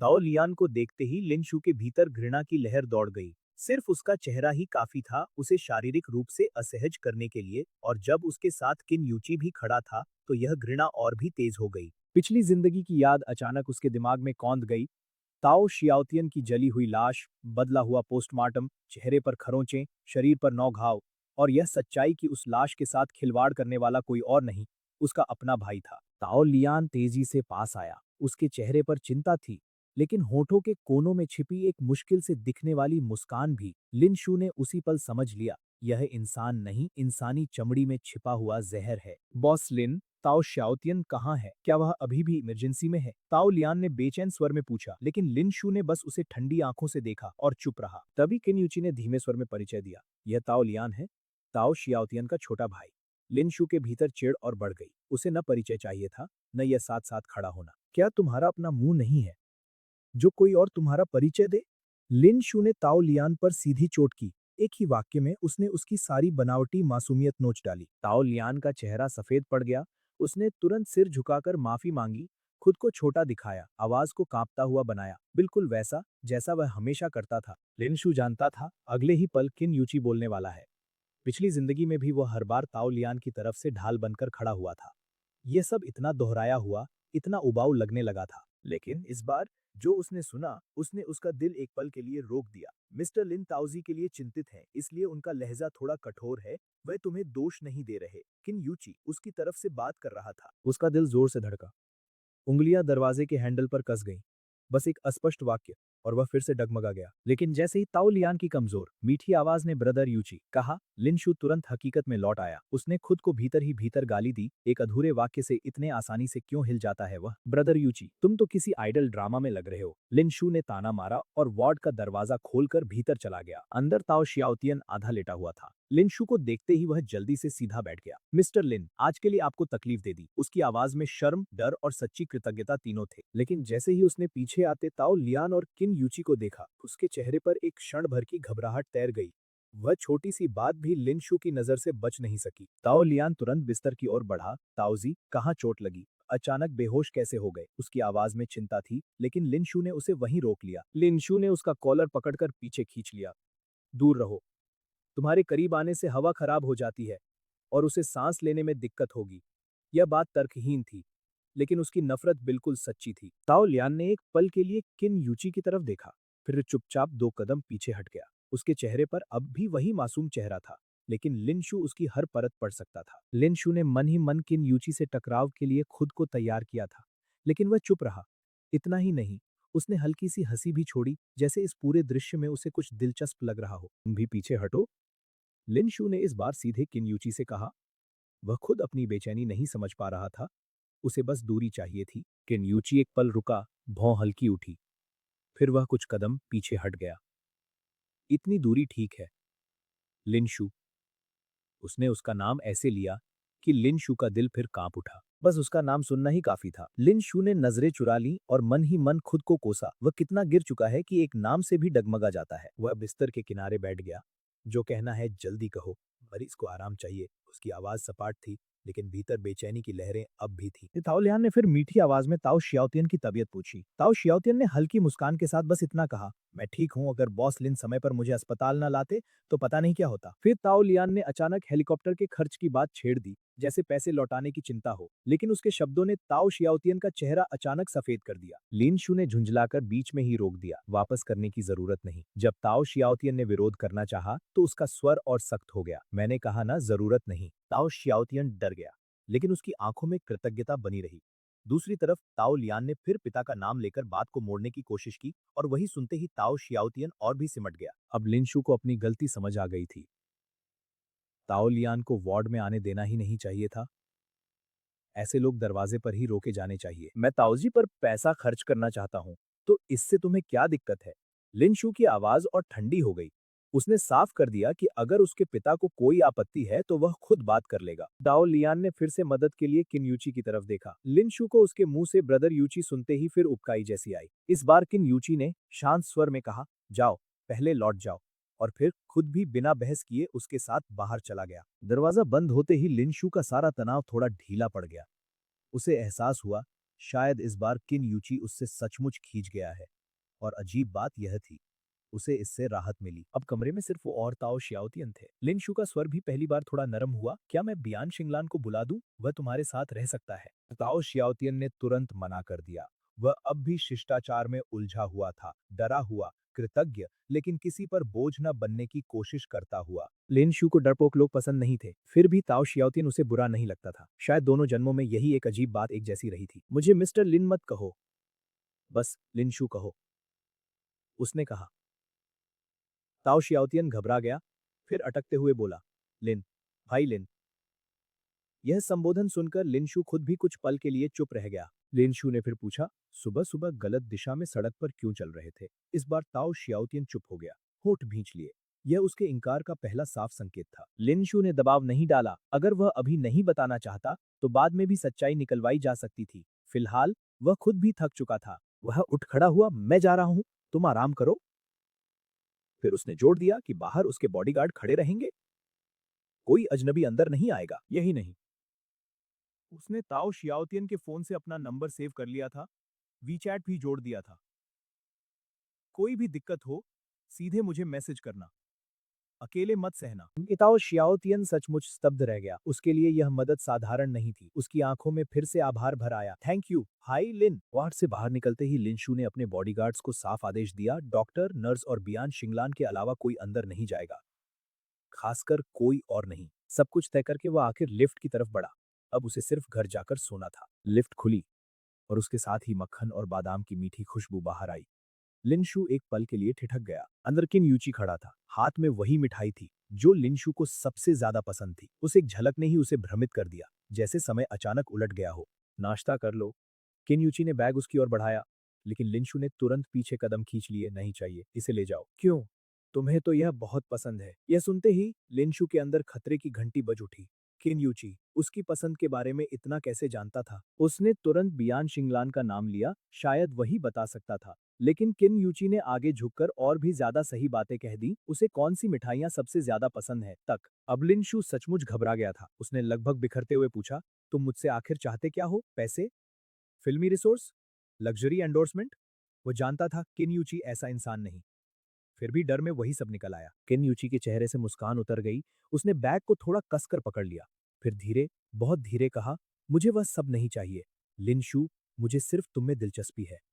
ताओ Lian को देखते ही लिन शू के भीतर घृणा की लहर दौड़ गई। सिर्फ उसका चेहरा ही काफी था उसे शारीरिक रूप से असहज करने के लिए, और जब उसके साथ किन यूची भी खड़ा था तो यह घृणा और भी तेज हो गई। पिछली जिंदगी की याद अचानक उसके दिमाग में कौंध गई। ताओ शियाओतियन की जली हुई लाश, बदला हुआ पोस्टमार्टम, चेहरे पर खरोंचें, शरीर पर 9 घाव, और यह सच्चाई कि उस लाश के साथ खिलवाड़ करने वाला कोई और नहीं, उसका अपना भाई था। ताओ लियान तेजी से पास आया। उसके चेहरे पर चिंता थी, लेकिन होठों के कोनों में छिपी एक मुश्किल से दिखने वाली मुस्कान भी। लिन शू ने उसी पल समझ लिया, यह इंसान नहीं, इंसानी चमड़ी में छिपा हुआ जहर है। बॉस लिन, ताओ शाओतियन कहाँ है? क्या वह अभी भी इमरजेंसी में है? ताओ लियान ने बेचैन स्वर में पूछा, लेकिन लिन शू ने बस उसे ठंडी आंखों से देखा और चुप रहा। तभी किन यूची ने धीमे स्वर में परिचय दिया, यह ताओ लियान है, ताओ शियाओतियन का छोटा भाई। लिन शू के भीतर चिढ़ और बढ़ गई। उसे न परिचय चाहिए था, न यह साथ साथ खड़ा होना। क्या तुम्हारा अपना मुंह नहीं है जो कोई और तुम्हारा परिचय दे? लिन शू ने ताओ लियान पर सीधी चोट की। एक ही वाक्य में उसने उसकी सारी बनावटी मासूमियत नोच डाली। ताओ लियान का चेहरा सफेद पड़ गया। उसने तुरंत सिर झुकाकर माफी मांगी, खुद को छोटा दिखाया, आवाज को कांपता हुआ बनाया, बिल्कुल वैसा जैसा वह हमेशा करता था। लिन शू जानता था अगले ही पल किन यूची बोलने वाला है। पिछली जिंदगी में भी वह हर बार ताओ लियान की तरफ से ढाल बनकर खड़ा हुआ था। यह सब इतना दोहराया हुआ, इतना उबाऊ लगने लगा था। लेकिन इस बार जो उसने सुना, उसने उसका दिल एक पल के लिए रोक दिया। मिस्टर लिन ताओजी के लिए चिंतित हैं, इसलिए उनका लहजा थोड़ा कठोर है। वह तुम्हें दोष नहीं दे रहे। किन यूची उसकी तरफ से बात कर रहा था। उसका दिल जोर से धड़का। उंगलियां दरवाजे के हैंडल पर कस गईं। बस एक अस्पष्ट वाक्य, और वह फिर से डगमगा गया। लेकिन जैसे ही ताओ लियान की कमजोर, मीठी आवाज ने ब्रदर यूची कहा, लिनशु तुरंत हकीकत में लौट आया। उसने खुद को भीतर ही भीतर गाली दी, एक अधूरे वाक्य से इतने आसानी से क्यों हिल जाता है वह? ब्रदर यूची, तुम तो किसी आइडल ड्रामा में लग रहे हो। लिनशु ने ताना मारा और वार्ड का दरवाजा खोलकर भीतर चला गया। अंदर ताओ शियाओतियन आधा लेटा हुआ था। लिनशु को देखते ही वह जल्दी से सीधा बैठ गया। मिस्टर लिन, आज के लिए आपको तकलीफ दे दी। उसकी आवाज में शर्म, डर और सच्ची कृतज्ञता तीनों थे। लेकिन जैसे ही उसने पीछे आते ताओ लियान और किन यूची को देखा, उसके चेहरे पर एक क्षण भर की घबराहट तैर गई। वह छोटी सी बात भी लिनशु की नजर से बच नहीं सकी। ताओ लियान तुरंत बिस्तर की ओर बढ़ा। ताओजी, कहाँ चोट लगी? अचानक बेहोश कैसे हो गए? उसकी आवाज में चिंता थी, लेकिन लिनशु ने उसे वहीं रोक लिया। लिनशु ने उसका कॉलर पकड़कर पीछे खींच लिया। दूर रहो, तुम्हारे करीब आने से हवा खराब हो जाती है और उसे सांस लेने में दिक्कत होगी। यह बात तर्कहीन थी, लेकिन उसकी नफरत बिल्कुल सच्ची थी। ताओ लियान ने एक पल के लिए किन यूची की तरफ देखा, फिर चुपचाप 2 कदम पीछे हट गया। उसके चेहरे पर अब भी वही मासूम चेहरा था, लेकिन लिनशु उसकी हर परत पढ़ सकता था। लिनशु ने मन ही मन किन यूची से टकराव के लिए खुद को तैयार किया था, लेकिन वह चुप रहा। इतना ही नहीं, उसने हल्की सी हंसी भी छोड़ी, जैसे इस पूरे दृश्य में उसे कुछ दिलचस्प लग रहा हो। तुम भी पीछे हटो, लिनशु ने इस बार सीधे किन्यूची से कहा। वह खुद अपनी बेचैनी नहीं समझ पा रहा था, उसे बस दूरी चाहिए थी। किन्यूची एक पल रुका, भौं हल्की उठी, फिर वह कुछ कदम पीछे हट गया। इतनी दूरी ठीक है, लिनशु। उसने उसका नाम ऐसे लिया कि लिनशु का दिल फिर कांप उठा। बस उसका नाम सुनना ही काफी था। लिनशु ने नजरें चुरा ली और मन ही मन खुद को कोसा। वह कितना गिर चुका है कि एक नाम से भी डगमगा जाता है। वह बिस्तर के किनारे बैठ गया। जो कहना है जल्दी कहो, मरीज को आराम चाहिए। उसकी आवाज सपाट थी, लेकिन भीतर बेचैनी की लहरें अब भी थी। ताओ लियान ने फिर मीठी आवाज में ताओ शियाओतियन की तबीयत पूछी। ताओ शियाओतियन ने हल्की मुस्कान के साथ बस इतना कहा, मैं ठीक हूँ। अगर बॉस लिन समय पर मुझे अस्पताल न लाते तो पता नहीं क्या होता। फिर ताओ लियान ने अचानक हेलीकॉप्टर के खर्च की बात छेड़ दी, जैसे पैसे लौटाने की चिंता हो। लेकिन उसके शब्दों ने ताओ शियाओतियन का चेहरा अचानक सफेद कर दिया। लिन शू ने झुंझलाकर बीच में ही रोक दिया, वापस करने की जरूरत नहीं। जब ताओ शियाओतियन ने विरोध करना चाहा, तो उसका स्वर और सख्त हो गया। मैंने कहा ना, जरूरत नहीं। ताओ शियाओतियन डर गया, लेकिन उसकी आंखों में कृतज्ञता बनी रही। दूसरी तरफ ताओ लियान ने फिर पिता का नाम लेकर बात को मोड़ने की कोशिश की, और वही सुनते ही ताओ शियाओतियन और भी सिमट गया। अब लिनशु को अपनी गलती समझ आ गई थी। ताओ लियान को वार्ड में आने देना ही नहीं चाहिए था। ऐसे लोग दरवाजे पर ही रोके जाने चाहिए। मैं ताओजी पर पैसा खर्च करना चाहता हूँ, तो इससे तुम्हें क्या दिक्कत है? लिनशु की आवाज और ठंडी हो गई। उसने साफ कर दिया कि अगर उसके पिता को कोई आपत्ति है तो वह खुद बात कर लेगा। दाओ लियान ने फिर से मदद के लिए किन यूची की तरफ देखा। लिनशु को उसके मुंह से ब्रदर यूची सुनते ही फिर उबकाई जैसी आई। इस बार किन यूची ने शांत स्वर में कहा, जाओ, पहले लौट जाओ। और फिर खुद भी बिना बहस किए उसके साथ बाहर चला गया। दरवाजा बंद होते ही लिनशु का सारा तनाव थोड़ा ढीला पड़ गया। उसे एहसास हुआ शायद इस बार किन यूची उससे सचमुच खींच गया है। और अजीब बात यह थी, उसे इससे राहत मिली। अब कमरे में सिर्फ वो और ताओ शियाओतियन थे। लिन शू का स्वर भी पहली बार थोड़ा नरम हुआ। क्या मैं बियान शिंगलान को बुला दूं? वह तुम्हारे साथ रह सकता है। ताओ शियाओतियन ने तुरंत मना कर दिया। वह अब भी शिष्टाचार में उलझा हुआ था, डरा हुआ, कृतज्ञ, लेकिन किसी पर बोझ न बनने की कोशिश करता हुआ। लिन शू को डरपोक लोग पसंद नहीं थे, फिर भी ताओ शियाओतियन उसे बुरा नहीं लगता था। शायद दोनों जन्मों में यही एक अजीब बात एक जैसी रही थी। मुझे मिस्टर लिन मत कहो, बस लिन शू कहो, उसने कहा। ताओ शियाओतियन घबरा गया, फिर अटकते हुए बोला, लिन, भाई लिन। यह संबोधन सुनकर लिनशु खुद भी कुछ पल के लिए चुप रह गया। लिनशु ने फिर पूछा, सुबह सुबह गलत दिशा में सड़क पर क्यों चल रहे थे? इस बार ताओ शियाओतियन चुप हो गया, होठ भींच लिए। यह उसके इंकार का पहला साफ संकेत था। लिनशु ने दबाव नहीं डाला। अगर वह अभी नहीं बताना चाहता, तो बाद में भी सच्चाई निकलवाई जा सकती थी। फिलहाल वह खुद भी थक चुका था। वह उठ खड़ा हुआ, मैं जा रहा हूं, तुम आराम करो। फिर उसने जोड़ दिया कि बाहर उसके बॉडीगार्ड खड़े रहेंगे, कोई अजनबी अंदर नहीं आएगा। यही नहीं, उसने ताओ शियाओतियन के फोन से अपना नंबर सेव कर लिया था, वीचैट भी जोड़ दिया था। कोई भी दिक्कत हो, सीधे मुझे मैसेज करना, अकेले मत सहना। ताओ शियाओतियन सचमुच स्तब्ध रह गया। उसके लिए यह मदद साधारण नहीं थी। उसकी आंखों में फिर से आभार भर आया। थैंक यू, हाई लिन। वार्ड से बाहर निकलते ही लिनशू ने अपने बॉडीगार्ड्स को साफ आदेश दिया, डॉक्टर, नर्स और बियान शिंगलान के अलावा कोई अंदर नहीं जाएगा, खासकर कोई और नहीं। सब कुछ तय करके वह आखिर लिफ्ट की तरफ बढ़ा। अब उसे सिर्फ घर जाकर सोना था। लिफ्ट खुली और उसके साथ ही मक्खन और बादाम की मीठी खुशबू बाहर आई। लिनशु एक पल के लिए ठिठक गया। अंदर किन यूची खड़ा था, हाथ में वही मिठाई थी जो लिनशु को सबसे ज्यादा पसंद थी। उस एक झलक ने ही उसे भ्रमित कर दिया, जैसे समय अचानक उलट गया हो। नाश्ता कर लो। किन यूची ने बैग उसकी ओर बढ़ाया, लेकिन लिनशु ने तुरंत पीछे कदम खींच लिए। नहीं चाहिए, इसे ले जाओ। क्यों? तुम्हें तो यह बहुत पसंद है। यह सुनते ही लिनशु के अंदर खतरे की घंटी बज उठी। किन यूची उसकी पसंद के बारे में इतना कैसे जानता था? उसने तुरंत बियान शिंगलान का नाम लिया, शायद वही बता सकता था। लेकिन किन यूची ने आगे झुककर और भी ज्यादा सही बातें कह दी। उसे कौन सी मिठाइयां सबसे ज्यादा पसंद है तक। अब लिनशु सचमुच घबरा गया था। उसने लगभग बिखरते हुए पूछा, तुम मुझसे आखिर चाहते क्या हो? पैसे? फिल्मी रिसोर्स? Luxury endorsement? वो जानता था किन यूची ऐसा इंसान नहीं। फिर भी डर में वही सब निकल आया। किन यूची के चेहरे से मुस्कान उतर गई। उसने बैग को थोड़ा कसकर पकड़ लिया, फिर धीरे, बहुत धीरे कहा, मुझे वह सब नहीं चाहिए लिनशु, मुझे सिर्फ तुम में दिलचस्पी है।